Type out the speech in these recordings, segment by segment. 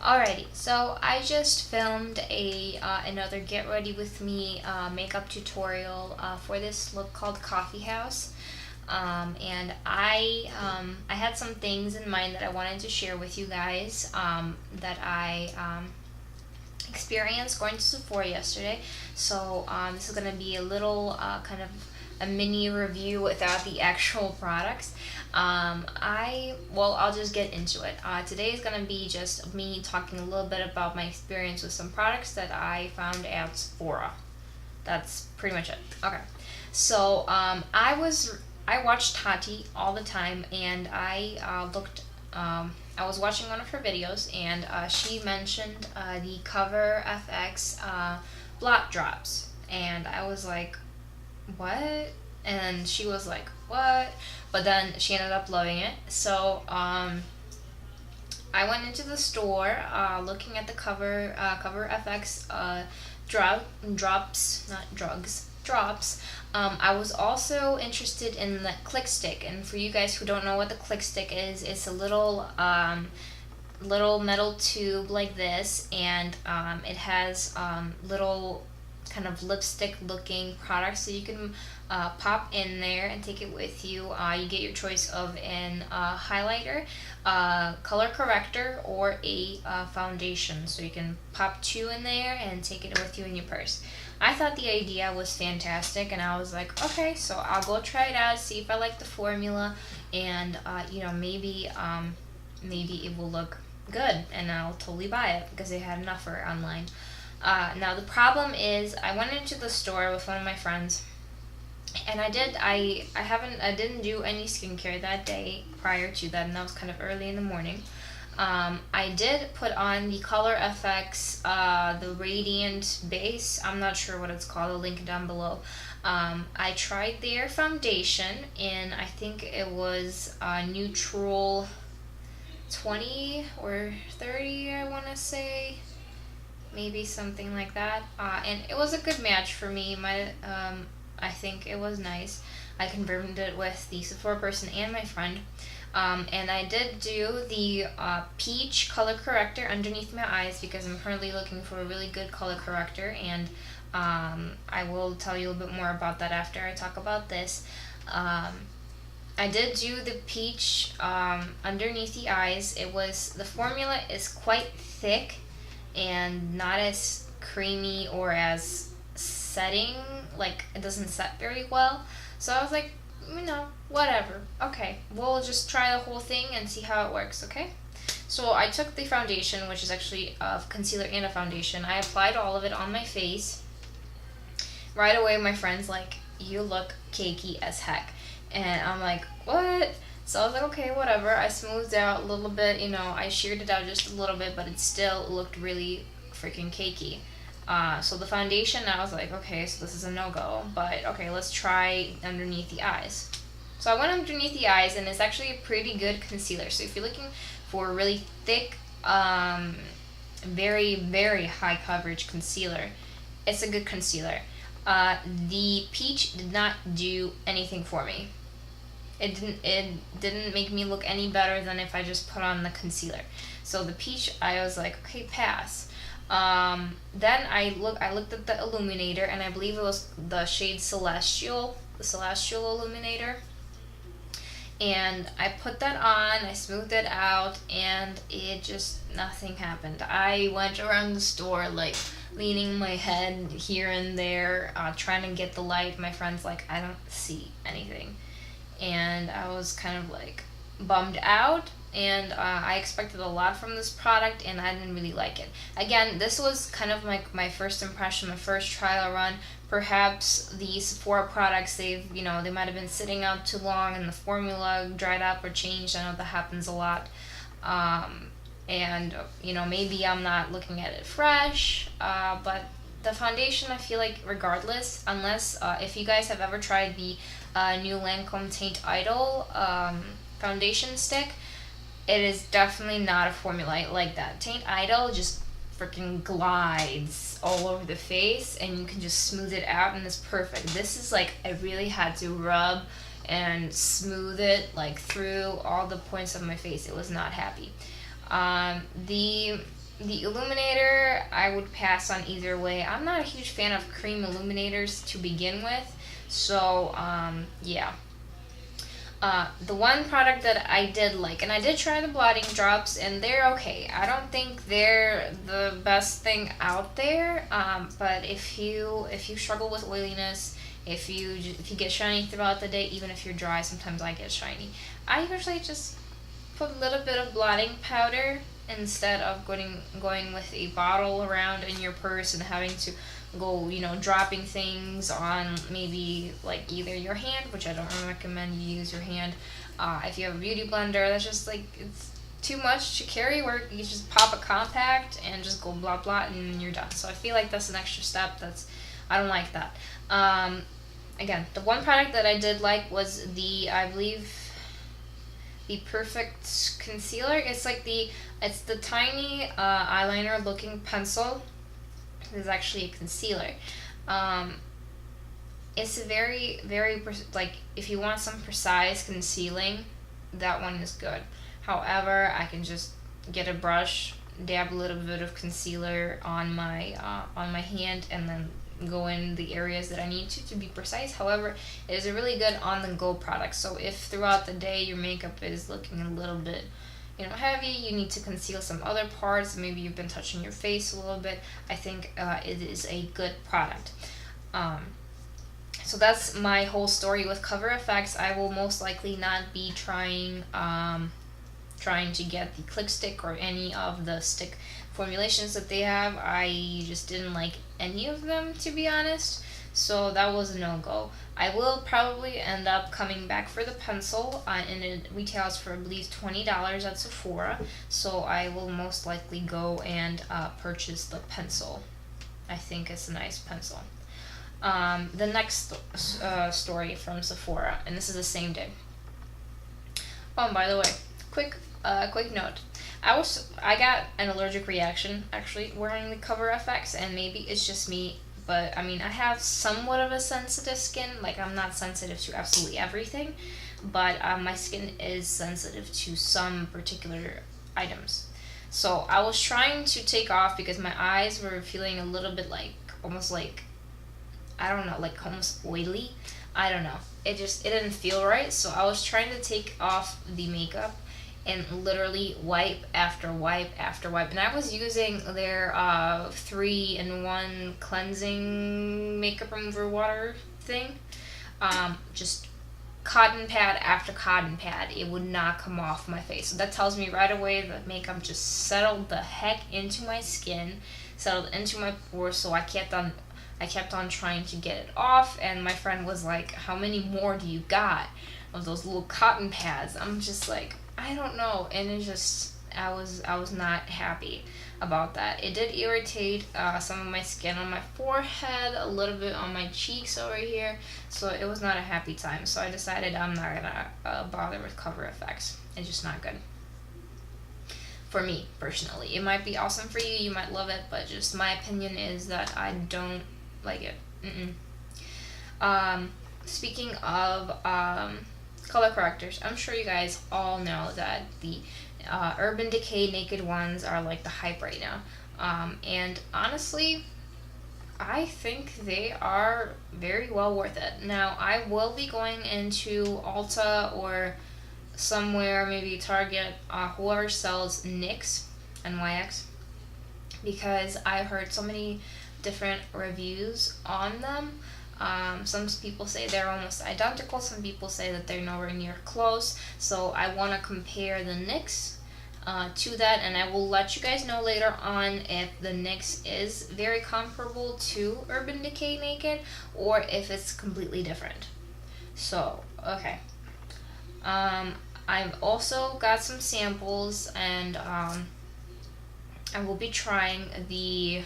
Alrighty, so I just filmed another Get Ready With Me makeup tutorial for this look called Coffee House. And I had some things in mind that I wanted to share with you guys that I experienced going to Sephora yesterday. So this is going to be a little kind of a mini review without the actual products. I'll just get into it. Today is going to be just me talking a little bit about my experience with some products that I found at Sephora. That's pretty much it. Okay. So I watched Tati all the time, and I was watching one of her videos, and she mentioned the Cover FX blot drops, and I was like, what? And she was like, what? But then she ended up loving it. So I went into the store looking at the Cover FX drops, not drugs, drops. I was also interested in the click stick, and for you guys who don't know what the click stick is, it's a little metal tube like this, and it has little kind of lipstick looking products, so you can pop in there and take it with you. You get your choice of an highlighter, color corrector, or a foundation, so you can pop two in there and take it with you in your purse. I thought the idea was fantastic, and I was like, okay, so I'll go try it out, see if I like the formula, and maybe it will look good, and I'll totally buy it because they had an offer online. Now the problem is, I went into the store with one of my friends, and I didn't do any skincare that day prior to that, and that was kind of early in the morning. I did put on the Color FX, the Radiant Base. I'm not sure what it's called. I'll link it down below. I tried their foundation, and I think it was neutral 20 or 30, I want to say. Maybe something like that. And it was a good match for me. I think it was nice. I confirmed it with the Sephora person and my friend. And I did do the peach color corrector underneath my eyes because I'm currently looking for a really good color corrector, and I will tell you a little bit more about that after I talk about this. I did do the peach underneath the eyes. The formula is quite thick and not as creamy or as setting, like it doesn't set very well. So I was like, whatever. Okay, we'll just try the whole thing and see how it works, okay? So I took the foundation, which is actually a concealer and a foundation. I applied all of it on my face. Right away, my friend's like, you look cakey as heck. And I'm like, what? So I was like, okay, whatever. I smoothed out a little bit, I sheared it out just a little bit, but it still looked really freaking cakey. So the foundation, I was like, okay, so this is a no-go, but okay, let's try underneath the eyes. So I went underneath the eyes, and it's actually a pretty good concealer. So if you're looking for a really thick, very, very high coverage concealer, it's a good concealer. The peach did not do anything for me. It didn't make me look any better than if I just put on the concealer. So the peach, I was like, okay, pass. Then I looked at the illuminator, and I believe it was the shade Celestial illuminator. And I put that on, I smoothed it out, and nothing happened. I went around the store, like, leaning my head here and there, trying to get the light. My friend's like, I don't see anything. And I was kind of like bummed out, and I expected a lot from this product, and I didn't really like it. Again, this was kind of my first impression, my first trial run. Perhaps the Sephora products, they might have been sitting out too long, and the formula dried up or changed. I know that happens a lot. And maybe I'm not looking at it fresh, but the foundation, I feel like, regardless, unless if you guys have ever tried the new Lancome Taint Idol foundation stick, it is definitely not a formula like that. Taint Idol just freaking glides all over the face, and you can just smooth it out, and it's perfect. This is like, I really had to rub and smooth it like through all the points of my face. It was not happy. The The illuminator, I would pass on either way. I'm not a huge fan of cream illuminators to begin with, so yeah. The one product that I did like, and I did try the blotting drops, and they're okay. I don't think they're the best thing out there, but if you struggle with oiliness, if you get shiny throughout the day, even if you're dry, sometimes I get shiny. I usually just put a little bit of blotting powder instead of going with a bottle around in your purse and having to go, dropping things on maybe like either your hand, which I don't recommend you use your hand. If you have a beauty blender, that's just like it's too much to carry. Where you just pop a compact and just go blah blah and you're done. So I feel like that's an extra step. I don't like that. Again, the one product that I did like was I believe the Perfect Concealer. It's the tiny eyeliner looking pencil. It's actually a concealer. It's a very, very, like, if you want some precise concealing, that one is good. However, I can just get a brush, dab a little bit of concealer on my hand, and then go in the areas that I need to be precise. However, it is a really good on-the-go product. So if throughout the day your makeup is looking a little bit heavy, you need to conceal some other parts, maybe you've been touching your face a little bit, I think it is a good product. So that's my whole story with Cover FX. I will most likely not be trying to get the click stick or any of the stick formulations that they have. I just didn't like any of them, to be honest, so that was a no-go. I will probably end up coming back for the pencil, and it retails for, I believe, $20 at Sephora, so I will most likely go and purchase the pencil. I think it's a nice pencil. The next story from Sephora, and this is the same day. Oh, and by the way, quick note. I got an allergic reaction actually wearing the Cover FX, and maybe it's just me, but I mean, I have somewhat of a sensitive skin. Like, I'm not sensitive to absolutely everything, but my skin is sensitive to some particular items. So I was trying to take off because my eyes were feeling a little bit like, almost like, I don't know, like almost oily. I don't know. It didn't feel right. So I was trying to take off the makeup and literally wipe after wipe after wipe. And I was using their 3-in-1 cleansing makeup remover water thing. Just cotton pad after cotton pad. It would not come off my face. So that tells me right away that makeup just settled the heck into my skin, settled into my pores. So I kept on trying to get it off, and my friend was like, how many more do you got of those little cotton pads? I'm just like, I don't know, and it just, I was not happy about that. It did irritate some of my skin on my forehead, a little bit on my cheeks over here, so it was not a happy time. So I decided I'm not gonna bother with Cover FX. It's just not good for me personally. It might be awesome for you, you might love it, but just my opinion is that I don't like it. Speaking of color correctors, I'm sure you guys all know that the Urban Decay Naked ones are like the hype right now. And honestly, I think they are very well worth it. Now, I will be going into Ulta or somewhere, maybe Target, whoever sells NYX, because I've heard so many different reviews on them. Some people say they're almost identical, some people say that they're nowhere near close, so I want to compare the NYX to that, and I will let you guys know later on if the NYX is very comparable to Urban Decay Naked or if it's completely different. So, okay. I've also got some samples, and I will be trying the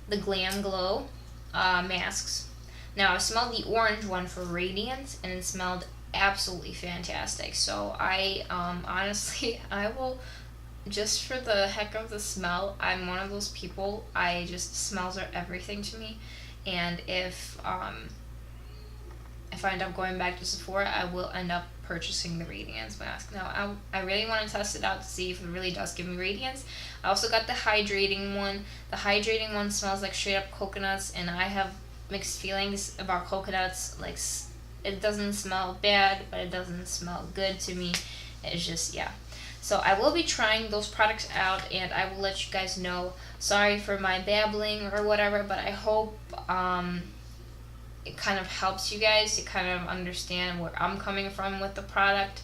Glam Glow masks. Now, I smelled the orange one for Radiance, and it smelled absolutely fantastic. So I honestly, I will, just for the heck of the smell, I'm one of those people, smells are everything to me. And if if I end up going back to Sephora, I will end up purchasing the radiance mask. Now, I really want to test it out to see if it really does give me radiance. I also got the hydrating one. The hydrating one smells like straight up coconuts, and I have mixed feelings about coconuts. Like, it doesn't smell bad, but it doesn't smell good to me. It's just, yeah. So I will be trying those products out, and I will let you guys know. Sorry for my babbling or whatever, but I hope it kind of helps you guys to kind of understand where I'm coming from with the product.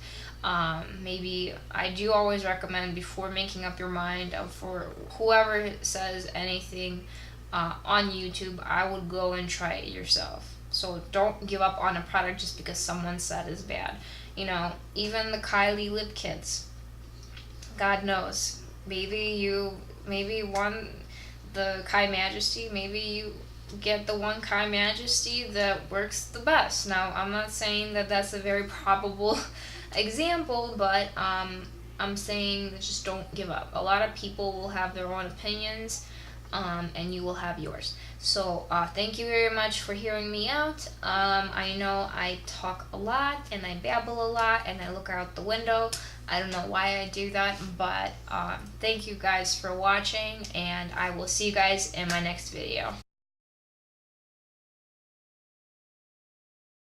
Maybe I do always recommend, before making up your mind, for whoever says anything on YouTube, I would go and try it yourself. So don't give up on a product just because someone said it's bad. You know, even the Kylie lip kits, God knows, maybe the Kai Majesty, maybe you get the one Kai Majesty that works the best. Now, I'm not saying that that's a very probable example, but I'm saying that just don't give up. A lot of people will have their own opinions, and you will have yours. So thank you very much for hearing me out. I know I talk a lot and I babble a lot and I look out the window. I don't know why I do that, but thank you guys for watching, and I will see you guys in my next video.